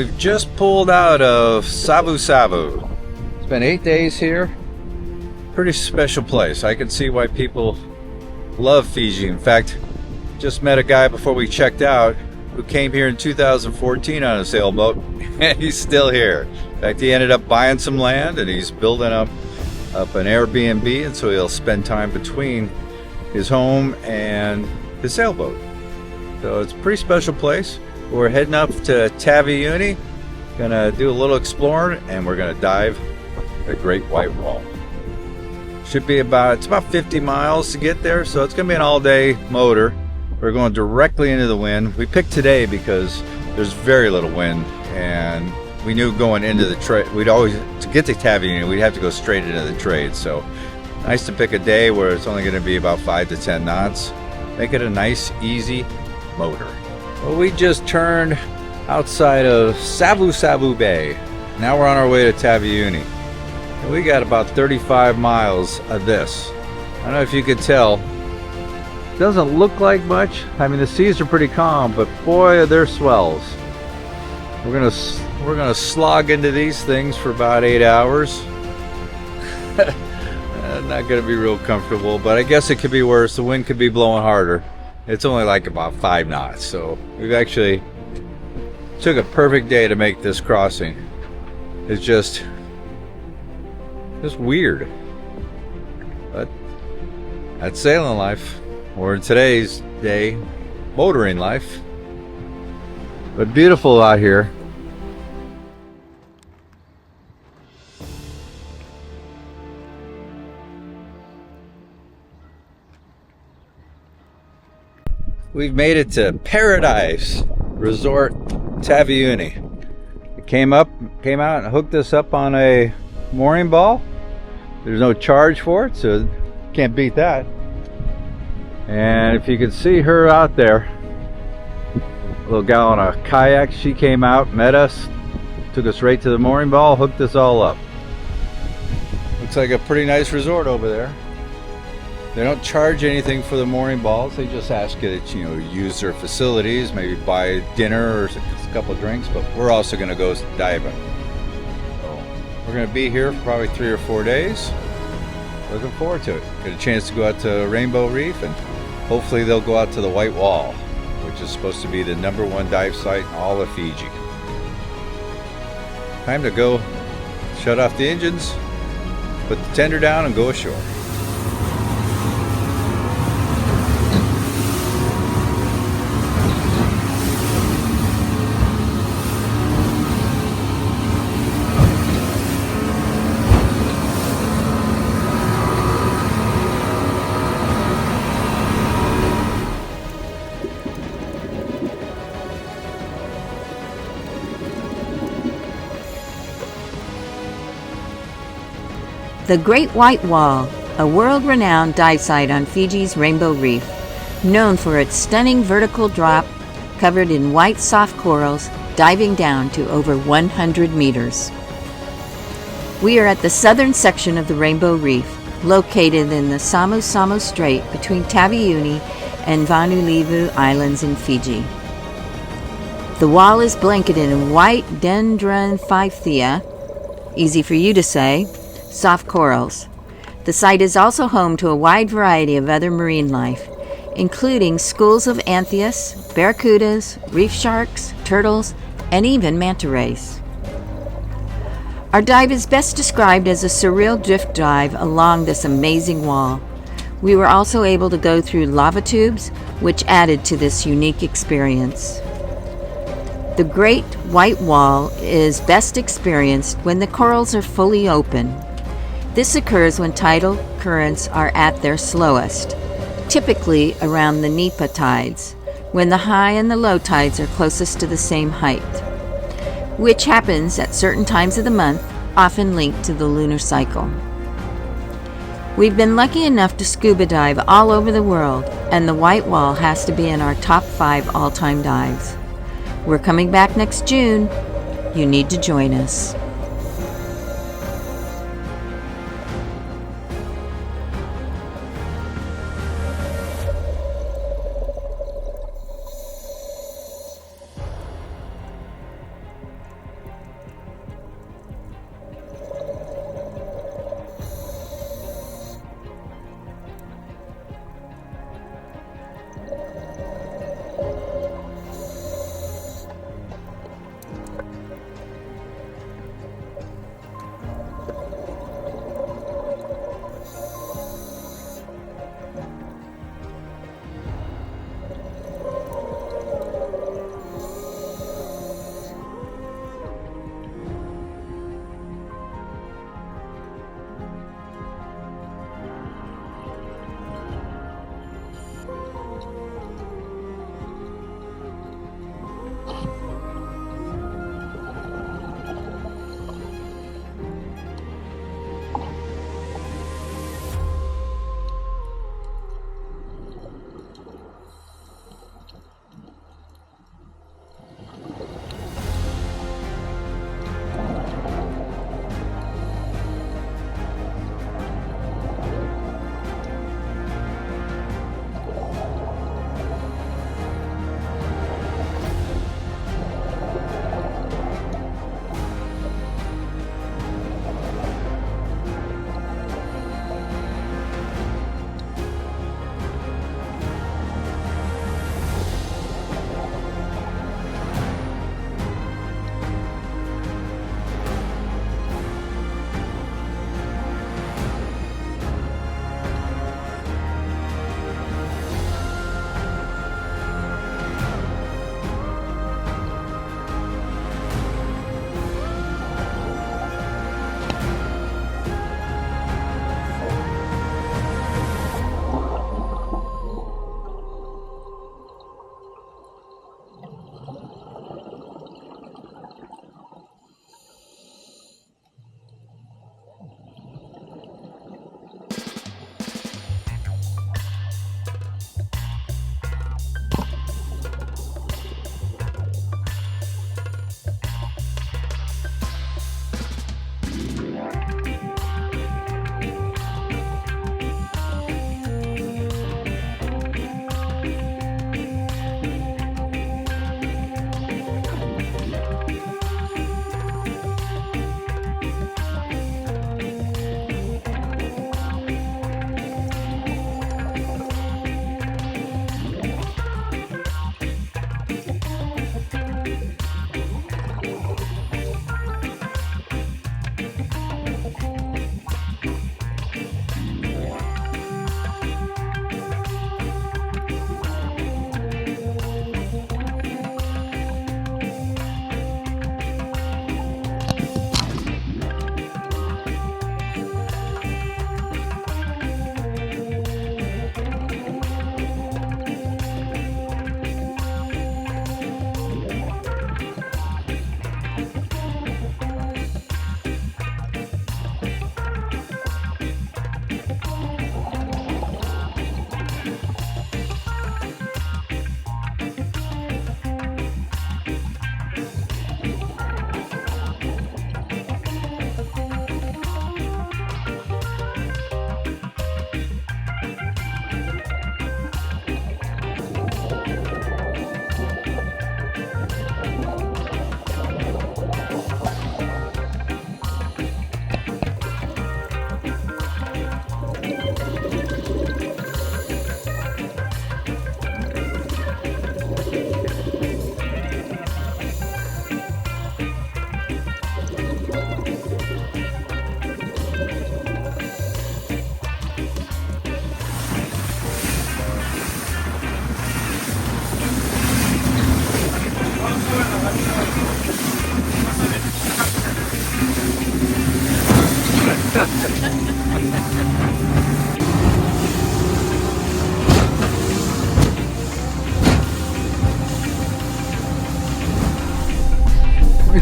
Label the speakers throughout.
Speaker 1: we've just pulled out of Savu Savu. It's been 8 days here. Pretty special place. I can see why people love Fiji. In fact, just met a guy before we checked out who came here in 2014 on a sailboat, and he's still here. In fact, he ended up buying some land and he's building up an Airbnb, and so he'll spend time between his home and his sailboat. So it's a pretty special place. We're heading up to Taveuni, gonna do a little exploring, and we're gonna dive the Great White Wall. Should be it's about 50 miles to get there, so it's gonna be an all-day motor. We're going directly into the wind. We picked today because there's very little wind, and we knew going into the trade, to get to Taveuni, we'd have to go straight into the trade. So nice to pick a day where it's only gonna be about 5 to 10 knots. Make it a nice, easy motor. Well, we just turned outside of Savu Savu Bay. Now we're on our way to Taveuni. And we got about 35 miles of this. I don't know if you could tell. It doesn't look like much. I mean, the seas are pretty calm, but boy, they're swells. We're gonna slog into these things for about 8 hours. Not gonna be real comfortable, but I guess it could be worse. The wind could be blowing harder. It's only like about 5 knots, so we've actually took a perfect day to make this crossing. It's just weird, but that's sailing life, or in today's day, motoring life. But beautiful out here. We've made it to Paradise Resort Taveuni. It came out and hooked us up on a mooring ball. There's no charge for it, so can't beat that. And if you can see her out there, a little gal on a kayak, she came out, met us, took us right to the mooring ball, hooked us all up. Looks like a pretty nice resort over there. They don't charge anything for the mooring balls. They just ask you to, use their facilities, maybe buy dinner or a couple of drinks, but we're also going to go diving. So we're going to be here for probably 3 or 4 days. Looking forward to it. Get a chance to go out to Rainbow Reef, and hopefully they'll go out to the White Wall, which is supposed to be the #1 dive site in all of Fiji. Time to go shut off the engines, put the tender down, and go ashore.
Speaker 2: The Great White Wall, a world-renowned dive site on Fiji's Rainbow Reef, known for its stunning vertical drop covered in white soft corals diving down to over 100 meters. We are at the southern section of the Rainbow Reef, located in the Samu Samu Strait between Taveuni and Vanuatu Islands in Fiji. The wall is blanketed in white dendrophythia, easy for you to say, soft corals. The site is also home to a wide variety of other marine life, including schools of anthias, barracudas, reef sharks, turtles, and even manta rays. Our dive is best described as a surreal drift dive along this amazing wall. We were also able to go through lava tubes, which added to this unique experience. The Great White Wall is best experienced when the corals are fully open. This occurs when tidal currents are at their slowest, typically around the Nipa tides, when the high and the low tides are closest to the same height, which happens at certain times of the month, often linked to the lunar cycle. We've been lucky enough to scuba dive all over the world, and the White Wall has to be in our top 5 all-time dives. We're coming back next June. You need to join us.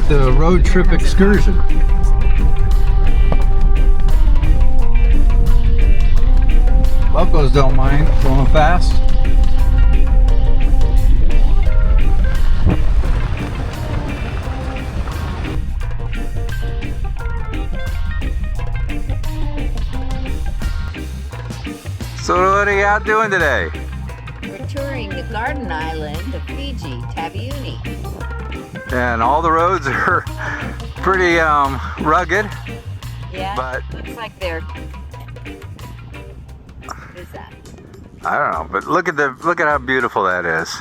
Speaker 1: the road trip excursion. Locals don't mind going fast. So what are you out doing today?
Speaker 2: We're touring the garden island of Fiji, Taveuni.
Speaker 1: And all the roads are pretty rugged.
Speaker 2: Yeah,
Speaker 1: but
Speaker 2: looks like they're... What is that?
Speaker 1: I don't know, but look at how beautiful that is.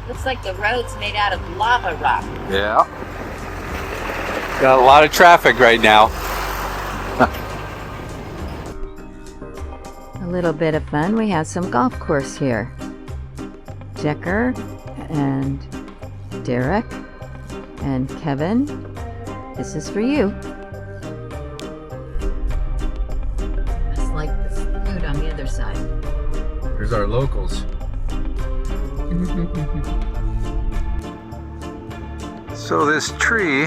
Speaker 2: Looks like the road's made out of lava rock.
Speaker 1: Yeah. Got a lot of traffic right now.
Speaker 2: A little bit of fun. We have some golf course here. Decker and Derek and Kevin. This is for you. Just like the food on the other side.
Speaker 1: Here's our locals. So this tree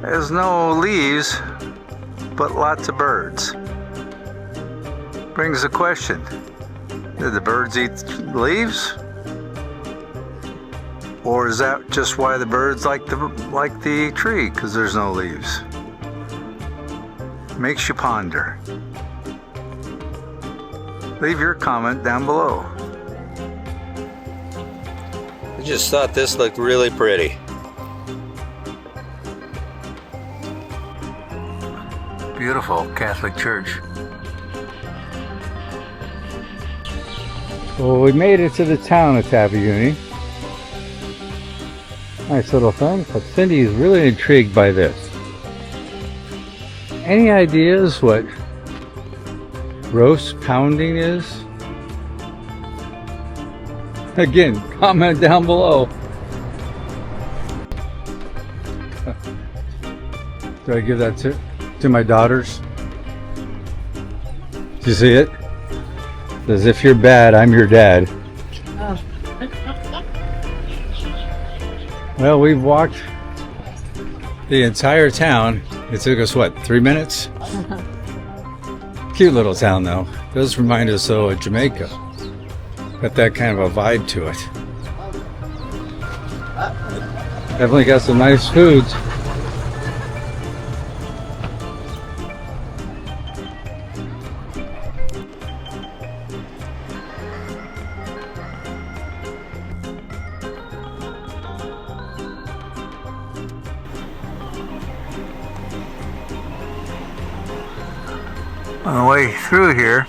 Speaker 1: has no leaves, but lots of birds. Brings the question, did the birds eat leaves? Or is that just why the birds like the tree, because there's no leaves? Makes you ponder. Leave your comment down below. I just thought this looked really pretty. Beautiful Catholic church. Well, we made it to the town of Taveuni. Nice little thing, but Cindy is really intrigued by this. Any ideas what roast pounding is? Again, comment down below. Do I give that to my daughters? Do you see it? Says, if you're bad, I'm your dad.
Speaker 2: Oh.
Speaker 1: Well, we've walked the entire town. It took us, what, 3 minutes? Cute little town, though. Does remind us, though, of Jamaica. Got that kind of a vibe to it. Definitely got some nice foods. On the way through here,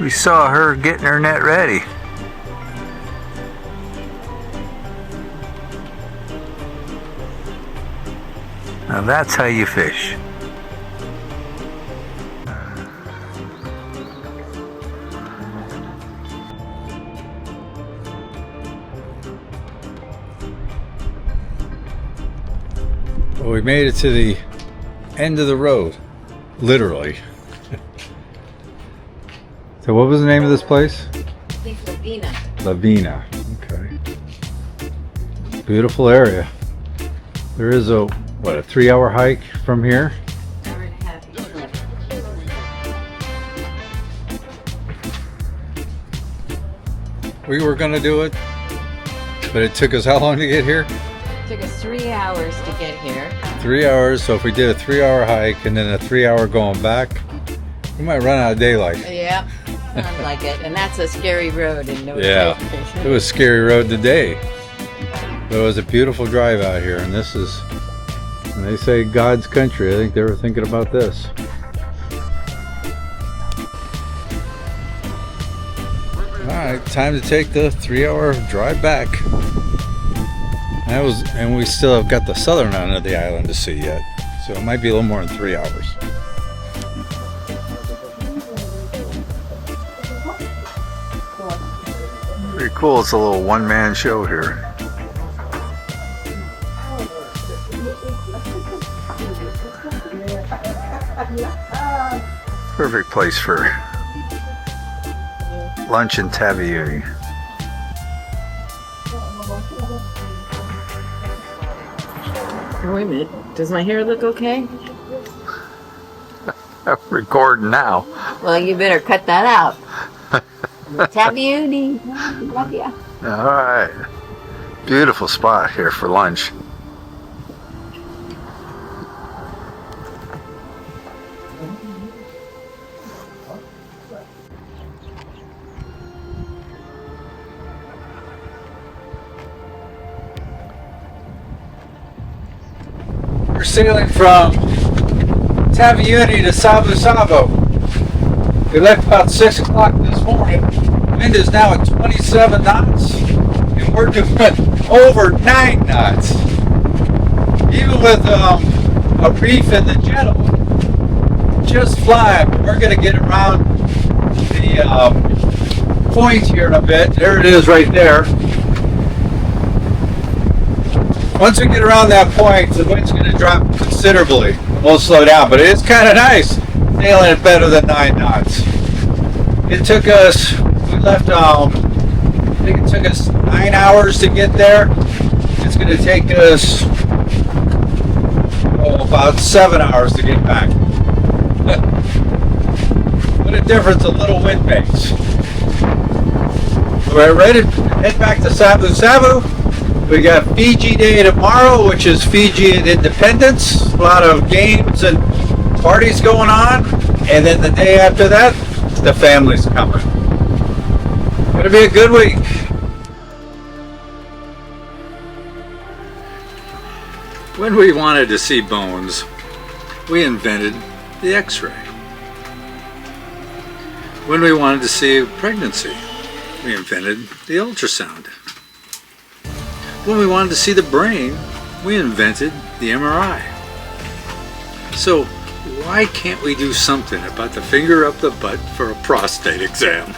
Speaker 1: we saw her getting her net ready. Now that's how you fish. Well, we made it to the end of the road, literally. So what was the name of this place?
Speaker 2: I think Lavina.
Speaker 1: Lavina. Okay. Beautiful area. There is a 3-hour hike from here.
Speaker 2: Hour and a half easily.
Speaker 1: We were gonna do it, but it took us how long to get here?
Speaker 2: It took us 3 hours to get here.
Speaker 1: 3 hours. So if we did a 3-hour hike and then a 3-hour going back, we might run out of daylight.
Speaker 2: Yeah, sounds like it. And that's a scary road and no
Speaker 1: Yeah,
Speaker 2: transportation.
Speaker 1: it was a scary road today. But it was a beautiful drive out here, and this is, when they say God's country, I think they were thinking about this. Alright, time to take the 3-hour drive back. And we still have got the southern end of the island to see yet. So it might be a little more than 3 hours. Pretty cool, it's a little one-man show here. Perfect place for lunch in Taveuni.
Speaker 2: Oh, wait a minute. Does my hair look okay?
Speaker 1: I'm recording now.
Speaker 2: Well, you better cut that out. Taveuni. Love ya.
Speaker 1: All right. Beautiful spot here for lunch. We're sailing from Taveuni to Savu Savu. We left about 6 o'clock this morning. Wind is now at 27 knots, and we're doing over 9 knots. Even with a reef in the gentle, just flying. We're going to get around the point here in a bit. There it is right there. Once we get around that point, the wind's going to drop considerably. We'll slow down, but it is kind of nice sailing it better than 9 knots. It took us, we left, I think it took us 9 hours to get there. It's going to take us about 7 hours to get back. What a difference a little wind makes. We're ready to head back to Savu Savu. We got Fiji Day tomorrow, which is Fijian independence. A lot of games and parties going on. And then the day after that, the family's coming. Gonna be a good week. When we wanted to see bones, we invented the X-ray. When we wanted to see pregnancy, we invented the ultrasound. When we wanted to see the brain, we invented the MRI. So why can't we do something about the finger up the butt for a prostate exam?